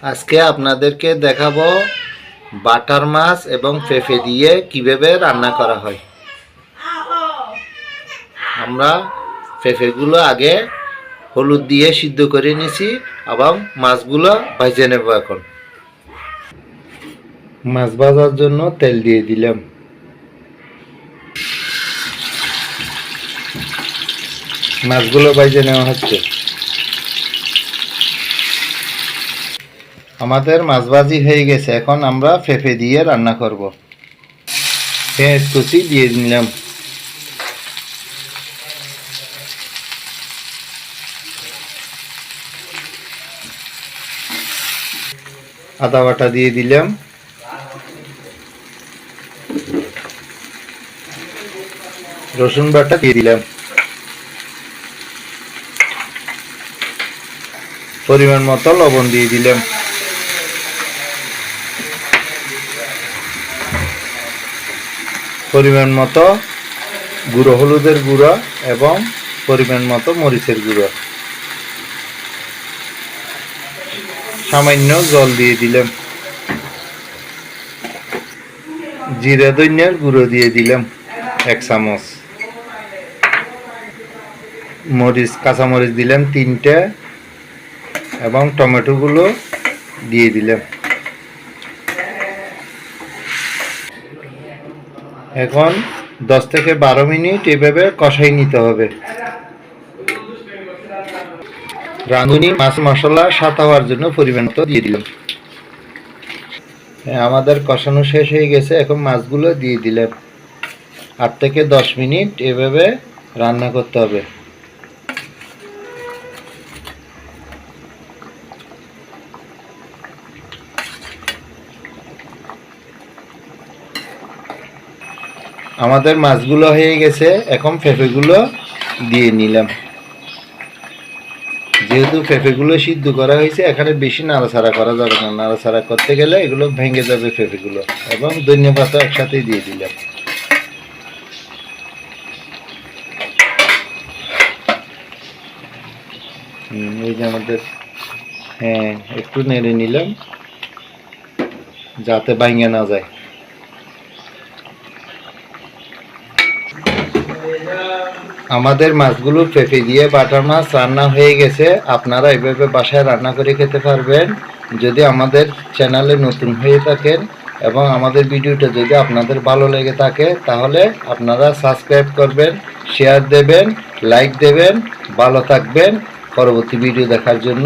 আজকে আপনাদেরকে দেখাবো বাটার মাছ এবং পেঁপে দিয়ে কিভাবে রান্না করা হয়। আমরা পেঁপেগুলো আগে হলুদ দিয়ে সিদ্ধ করে নিয়েছি এবং মাছগুলো ভেজে নেব। এখন মাছ ভাজার জন্য তেল দিয়ে দিলাম। মাছগুলো ভেজে নেওয়া হচ্ছে। আমাদের মাছ ভাজি হয়ে গেছে। এখন আমরা পেঁপে দিয়ে রান্না করব। পেঁয়াজ কুচি দিয়ে দিলাম। আদা বাটা দিয়ে দিলাম। রসুন বাটা দিয়ে দিলাম। পরিমাণ মতো লবণ দিয়ে দিলাম। পরিমাণ মতো গুঁড়ো হলুদের গুঁড়ো এবং পরিমাণ মতো মরিচের গুঁড়ো। সামান্য জল দিয়ে দিলাম। জিরা ধনিয়ার গুঁড়ো দিয়ে দিলাম 1 চামচ। কাঁচামরিচ দিলাম 3টে এবং টমেটোগুলো দিয়ে দিলাম। এখন 10 থেকে 12 মিনিট এভাবে কষাই নিতে হবে। রাঁধুনি মাছ মশলা স্বাদ হওয়ার জন্য পরিমাণ মতো দিয়ে দিলাম। আমাদের কষানো শেষ হয়ে গেছে। এখন মাছগুলো দিয়ে দিলাম। 8 থেকে 10 মিনিট এভাবে রান্না করতে হবে। আমাদের মাছগুলো হয়ে গেছে। এখন পেঁপেগুলো দিয়ে নিলাম। যেহেতু পেঁপেগুলো সিদ্ধ করা হয়েছে, এখানে বেশি নাড়াচাড়া করা যাবে না। নাড়াচাড়া করতে গেলে এগুলো ভেঙে যাবে পেঁপেগুলো। এবং ধনিয়া পাতা একসাথেই দিয়ে দিলাম। এই যে আমাদের একটু নেড়ে নিলাম যাতে ভেঙে না যায়। আমাদের মাছগুলো পেঁপে দিয়ে বাটার মাছ রান্না হয়ে গেছে। আপনারা এভাবে বাসায় রান্না করে খেতে পারবেন। যদি আমাদের চ্যানেলে নতুন হয়ে থাকেন এবং আমাদের ভিডিওটা যদি আপনাদের ভালো লেগে থাকে, তাহলে আপনারা সাবস্ক্রাইব করবেন, শেয়ার দেবেন, লাইক দেবেন। ভালো থাকবেন। পরবর্তী ভিডিও দেখার জন্য